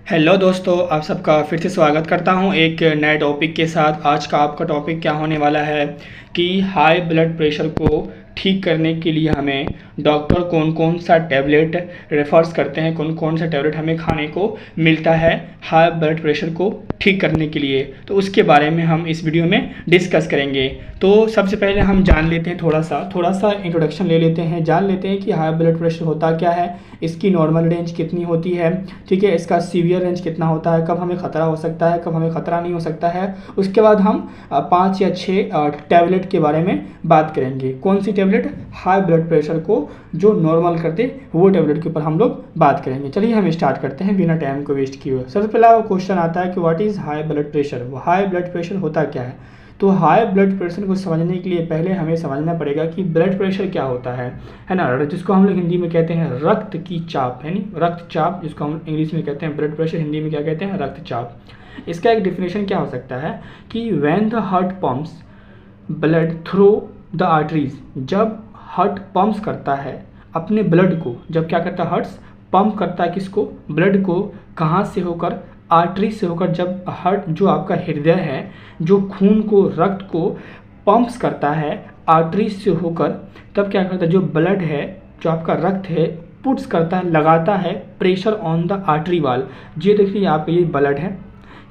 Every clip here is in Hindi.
हेलो दोस्तों, आप सबका फिर से स्वागत करता हूं एक नए टॉपिक के साथ। आज का आपका टॉपिक क्या होने वाला है कि हाई ब्लड प्रेशर को ठीक करने के लिए हमें डॉक्टर कौन कौन सा टैबलेट रेफर्स करते हैं, कौन कौन सा टैबलेट हमें खाने को मिलता है हाई ब्लड प्रेशर को ठीक करने के लिए। तो उसके बारे में हम इस वीडियो में डिस्कस करेंगे। तो सबसे पहले हम जान लेते हैं थोड़ा सा इंट्रोडक्शन ले लेते हैं, जान लेते हैं कि हाई ब्लड प्रेशर होता क्या है, इसकी नॉर्मल रेंज कितनी होती है, ठीक है, इसका सीवियर रेंज कितना होता है, कब हमें ख़तरा हो सकता है, कब हमें ख़तरा नहीं हो सकता है। उसके बाद हम 5 या 6 टैबलेट के बारे में बात करेंगे। कौन C tablet high blood pressure को जो नॉर्मल करते वो टैबलेट के ऊपर हम लोग बात करेंगे। चलिए हम स्टार्ट करते हैं बिना टाइम को वेस्ट किए हुए। सबसे पहला क्वेश्चन आता है कि what is high blood pressure. वो हाई ब्लड प्रेशर होता क्या है। तो हाई ब्लड प्रेशर को समझने के लिए पहले हमें समझना पड़ेगा कि ब्लड प्रेशर क्या होता है ना, जिसको हम लोग हिंदी में कहते हैं रक्त की चाप, है नहीं, रक्तचाप, जिसको हम इंग्लिश में कहते हैं ब्लड प्रेशर, हिंदी में क्या कहते हैं, रक्तचाप। इसका एक डिफिनेशन क्या हो सकता है कि when the heart pumps blood through the arteries, जब हार्ट पंप्स करता है अपने ब्लड को, जब क्या करता है हार्ट पंप करता है किसको, ब्लड को, कहाँ से होकर, आर्टरी से होकर। जब हार्ट जो आपका हृदय है जो खून को, रक्त को पंप्स करता है आर्टरी से होकर, तब क्या करता है जो ब्लड है, जो आपका रक्त है, पुट्स करता है, लगाता है प्रेशर ऑन द आर्टरी वाल। ये देखिए आपका ये ब्लड है,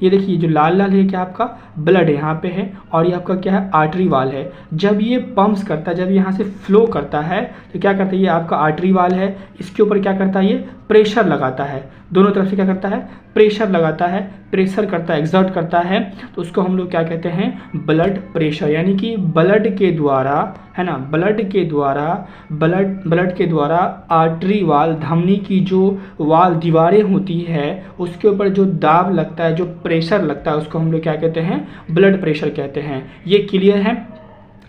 ये देखिए जो लाल लाल है क्या आपका ब्लड है यहाँ पे है, और ये आपका क्या है आर्टरी वाल है। जब ये पंप्स करता है, जब यहाँ से फ्लो करता है तो क्या करता है ये आपका आर्टरी वाल है, इसके ऊपर क्या करता है ये प्रेशर लगाता है, दोनों तरफ से क्या करता है प्रेशर लगाता है, प्रेशर करता है, एक्सर्ट करता है। तो उसको हम लोग क्या कहते हैं ब्लड प्रेशर, यानी कि ब्लड के द्वारा, है ना, ब्लड के द्वारा आर्टरी वाल, धमनी की जो वाल दीवारें होती है उसके ऊपर जो दाब लगता है, जो प्रेशर लगता है, उसको हम लोग क्या कहते हैं ब्लड प्रेशर कहते हैं। ये क्लियर है,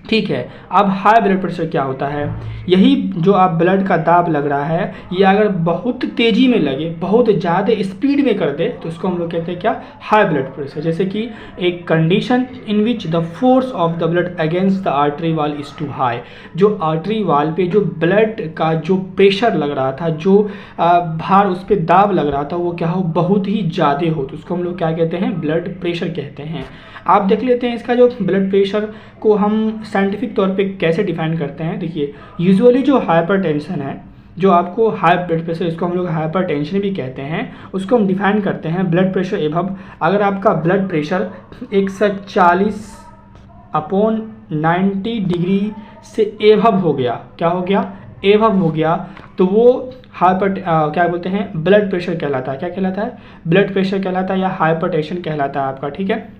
ठीक है। अब हाई ब्लड प्रेशर क्या होता है, यही जो आप ब्लड का दाब लग रहा है ये अगर बहुत तेज़ी में लगे, बहुत ज़्यादा स्पीड में कर दे तो उसको हम लोग कहते हैं क्या, हाई ब्लड प्रेशर। जैसे कि एक condition in which the force of the blood against the artery वाल इज़ टू हाई, जो आर्टरी वाल पे जो ब्लड का जो प्रेशर लग रहा था, जो भार उस पर दाब लग रहा था, वो क्या हो बहुत ही ज़्यादा हो, तो उसको हम लोग क्या कहते हैं ब्लड प्रेशर कहते हैं। आप देख लेते हैं इसका जो ब्लड प्रेशर को हम साइंटिफिक तौर पे कैसे डिफाइन करते हैं। देखिए यूजुअली जो हाइपरटेंशन है, जो आपको हाई ब्लड प्रेशर, इसको हम लोग हाइपरटेंशन भी कहते हैं, उसको हम डिफाइन करते हैं ब्लड प्रेशर एबव। अगर आपका ब्लड प्रेशर 140/90 डिग्री से एबव हो गया, क्या हो गया, एबव हो गया, तो वो क्या बोलते हैं ब्लड प्रेशर कहलाता है। क्या कहलाता है, ब्लड प्रेशर कहलाता है या हाइपरटेंशन कहलाता है आपका, ठीक है।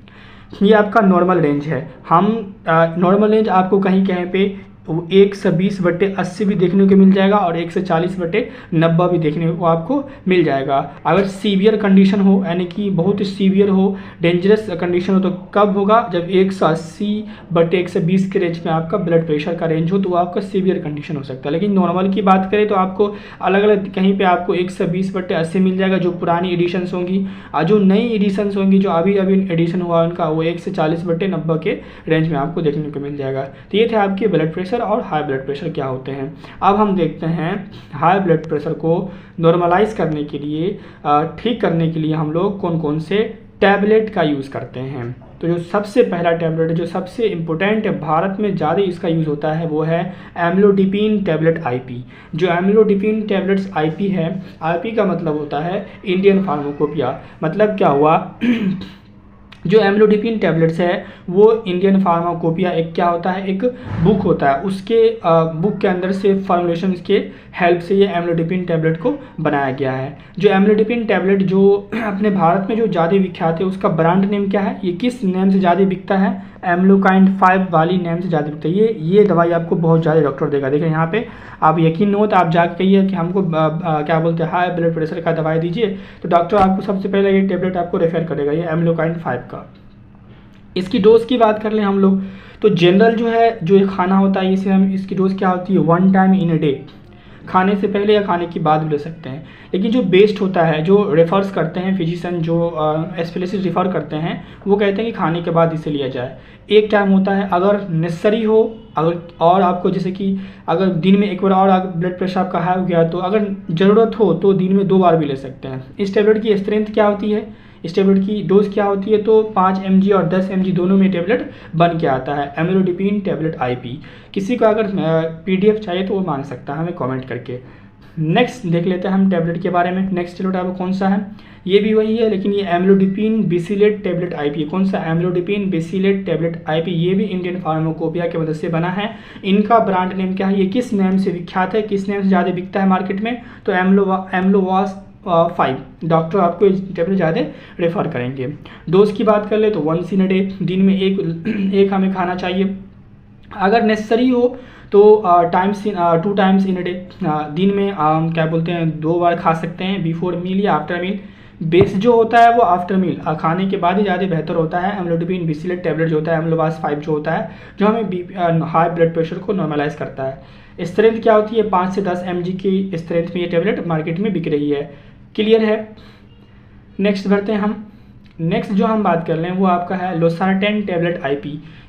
ये आपका नॉर्मल रेंज है। हम नॉर्मल रेंज आपको कहीं कहीं पे 120/80 भी देखने को मिल जाएगा और 140/90 भी देखने को आपको मिल जाएगा। अगर सीवियर कंडीशन हो, यानी कि बहुत सीवियर हो, डेंजरस कंडीशन हो, तो कब होगा, जब 180/120 के रेंज में आपका ब्लड प्रेशर का रेंज हो तो वो आपका सीवियर कंडीशन हो सकता है। लेकिन नॉर्मल की बात करें तो आपको अलग अलग कहीं पे आपको 120/80 मिल जाएगा जो पुरानी एडिशंस होंगी, और जो नई एडिशंस होंगी जो अभी अभी एडिशन हुआ उनका, वो 140/90 के रेंज में आपको देखने को मिल जाएगा। तो ये थे आपके ब्लड प्रेशर और हाई ब्लड प्रेशर क्या होते हैं। अब हम देखते हैं हाई ब्लड प्रेशर को नॉर्मलाइज करने के लिए, ठीक करने के लिए हम लोग कौन कौन से टैबलेट का यूज़ करते हैं। तो जो सबसे पहला टैबलेट, जो सबसे इम्पोर्टेंट है, भारत में ज़्यादा इसका यूज़ होता है, वो है एम्लोडिपिन टैबलेट आईपी। जो एम्लोडिपिन टैबलेट्स आईपी है, आईपी का मतलब होता है इंडियन फार्माकोपिया। मतलब क्या हुआ जो एम्लोडिपिन टैबलेट्स है वो इंडियन फार्माकोपिया एक क्या होता है, एक बुक होता है, उसके बुक के अंदर से फॉर्मुलेशन के हेल्प से ये एम्लोडिपिन टैबलेट को बनाया गया है। जो एम्लोडिपिन टैबलेट जो अपने भारत में जो ज़्यादा विख्यात है, उसका ब्रांड नेम क्या है, ये किस नेम से ज़्यादा बिकता है, एम्लोकाइंड 5 वाली नेम से ज़्यादा बिकता है। ये दवाई आपको बहुत ज़्यादा डॉक्टर देगा। देखिए यहाँ पे आप यकीन हो तो आप जाके कहिए कि हमको क्या बोलते हैं हाई ब्लड प्रेशर का दवाई दीजिए, तो डॉक्टर आपको सबसे पहले ये टैबलेट आपको रेफर करेगा, ये एम्लोकाइंड 5 का। इसकी डोज की बात कर लें हम लोग तो जनरल जो है, जो ये खाना होता है, इसे हम, इसकी डोज क्या होती है 1 टाइम इन अ डे, खाने से पहले या खाने के बाद भी ले सकते हैं। लेकिन जो बेस्ट होता है, जो रेफर्स करते हैं फिजिशियन, जो स्पेशलिस्ट रेफर करते हैं, वो कहते हैं कि खाने के बाद इसे लिया जाए। एक टाइम होता है, अगर नेसेसरी हो, अगर और आपको जैसे कि अगर दिन में एक बार और अगर ब्लड प्रेशर आपका हाई हो गया तो अगर ज़रूरत हो तो दिन में 2 बार भी ले सकते हैं। इस टैबलेट की स्ट्रेंथ क्या होती है, इस टैबलेट की डोज क्या होती है, तो 5 mg और 10 mg दोनों में टैबलेट बन के आता है, एम्लोडिपिन टैबलेट IP। किसी को अगर PDF चाहिए तो वो मांग सकता है हमें कमेंट करके। नेक्स्ट देख लेते हैं हम टैबलेट के बारे में। नेक्स्ट टैबलेट आपको कौन सा है, ये भी वही है लेकिन ये एम्लोडिपिन बेसिलेट टैबलेट IP। कौन सा, एम्लोडिपिन बेसिलेट टैबलेट IP। ये भी इंडियन फार्माकोपिया की मदद से बना है। इनका ब्रांड नेम क्या है, ये किस नेम से विख्यात है, किस नेम से ज़्यादा बिकता है मार्केट में, तो एम्लोवास 5 डॉक्टर आपको ये टैबलेट ज़्यादा रेफ़र करेंगे। डोज की बात कर ले तो 1 इन डे, दिन में एक हमें खाना चाहिए। अगर नेसेसरी हो तो 2 टाइम्स इन डे, दिन में क्या बोलते हैं 2 बार खा सकते हैं, बिफोर मील या आफ्टर मील। बेस्ट जो होता है वो आफ्टर मील खाने के बाद ही ज़्यादा बेहतर होता है। एम्लोडिपिन बेसिलेट टैबलेट जो होता है, एम्लोवास 5 जो होता है, जो हमें हाई ब्लड प्रेशर को नॉर्मलाइज करता है। स्ट्रेंथ क्या होती है, 5 से 10 mg की स्ट्रेंथ में ये टैबलेट मार्केट में बिक रही है। क्लियर है। नेक्स्ट बढ़ते हैं हम। नेक्स्ट जो हम बात कर रहे हैं वो आपका है लोसार्टेन टैबलेट IP।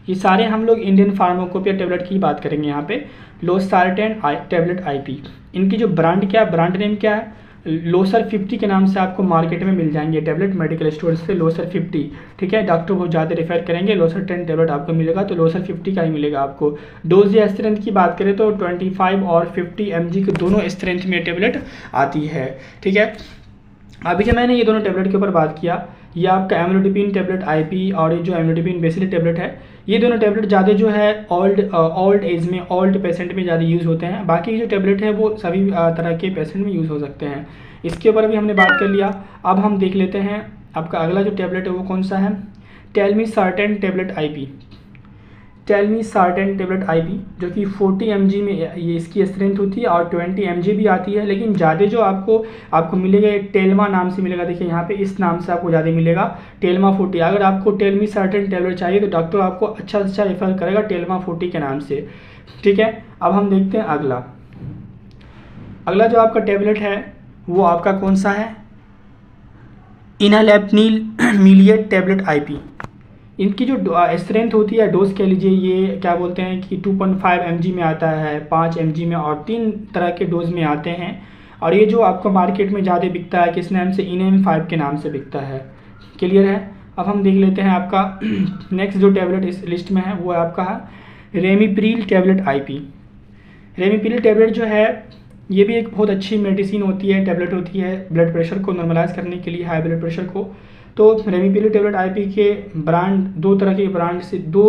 ये सारे हम लोग इंडियन फार्माकोपिया टैबलेट की बात करेंगे यहाँ पे। लोसार्टेन टैबलेट IP, इनकी जो ब्रांड क्या है, ब्रांड नेम क्या है, लोसर 50 के नाम से आपको मार्केट में मिल जाएंगे टैबलेट मेडिकल स्टोर से। लोसर 50, ठीक है, डॉक्टर बहुत ज़्यादा रेफर करेंगे, लोसार्टेन टैबलेट आपको मिलेगा तो लोसर 50 का ही मिलेगा आपको। डोज या स्ट्रेंथ की बात करें तो 25 और 50 mg के दोनों स्ट्रेंथ में टैबलेट आती है, ठीक है। अभी जब मैंने ये दोनों टैबलेट के ऊपर बात किया, ये आपका एम्लोडिपिन टैबलेट IP और ये जो एम्लोडिपिन बेसिलेट टैबलेट है, ये दोनों टैबलेट ज़्यादा जो है ओल्ड एज में, ओल्ड पेशेंट में ज़्यादा यूज़ होते हैं। बाकी जो टैबलेट है वो सभी तरह के पेशेंट में यूज़ हो सकते हैं। इसके ऊपर भी हमने बात कर लिया। अब हम देख लेते हैं आपका अगला जो टैबलेट है वो कौन सा है, टेलमिसर्टेन टैबलेट IP। टेलमिसर्टेन टैबलेट IP जो कि 40 mg में ये इसकी स्ट्रेंथ होती है और 20 mg भी आती है, लेकिन ज़्यादा जो आपको मिलेगा टेलमा नाम से मिलेगा। देखिए यहाँ पे इस नाम से आपको ज़्यादा मिलेगा, टेलमा 40। अगर आपको टेलमिसर्टेन टैबलेट चाहिए तो डॉक्टर आपको अच्छा से अच्छा रेफर करेगा टेलमा 40 के नाम से, ठीक है। अब हम देखते हैं अगला जो आपका टैबलेट है वो आपका कौन सा है, इनालेप्निल मिलिएट टैबलेट IP। इनकी जो स्ट्रेंथ होती है, डोज कह लीजिए, ये क्या बोलते हैं कि 2.5 mg में आता है, 5 mg में और 3 तरह के डोज में आते हैं। और ये जो आपको मार्केट में ज़्यादा बिकता है किस नाम से, इनेम 5 के नाम से बिकता है। क्लियर है। अब हम देख लेते हैं आपका नेक्स्ट जो टैबलेट इस लिस्ट में है वो आपका है ramipril tablet IP। Ramipril tablet जो है ये भी एक बहुत अच्छी मेडिसिन होती है, टैबलेट होती है ब्लड प्रेशर को नॉर्मलाइज करने के लिए, हाई ब्लड प्रेशर को। तो रेमिप्रिल टैबलेट IP के ब्रांड, 2 तरह के ब्रांड से, 2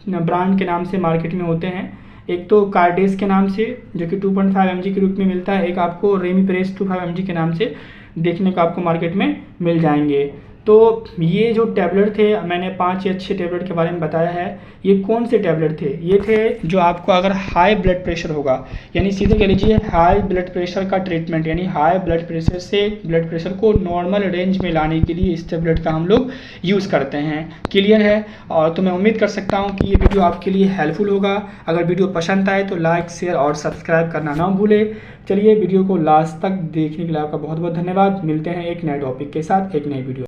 ब्रांड के नाम से मार्केट में होते हैं। एक तो कार्डेस के नाम से जो कि 2.5 mg के रूप में मिलता है, एक आपको रेमिप्रेस 25 mg के नाम से देखने को आपको मार्केट में मिल जाएंगे। तो ये जो टैबलेट थे, मैंने 5 या 6 टैबलेट के बारे में बताया है। ये कौन से टैबलेट थे, ये थे जो आपको अगर हाई ब्लड प्रेशर होगा, यानी सीधे कह लीजिए हाई ब्लड प्रेशर का ट्रीटमेंट, यानी हाई ब्लड प्रेशर से ब्लड प्रेशर को नॉर्मल रेंज में लाने के लिए इस टैबलेट का हम लोग यूज़ करते हैं। क्लियर है। और तो मैं उम्मीद कर सकता हूँ कि ये वीडियो आपके लिए हेल्पफुल होगा। अगर वीडियो पसंद आए तो लाइक, शेयर और सब्सक्राइब करना ना भूलें। चलिए वीडियो को लास्ट तक देखने के लिए आपका बहुत बहुत धन्यवाद। मिलते हैं एक नए टॉपिक के साथ, एक नई वीडियो।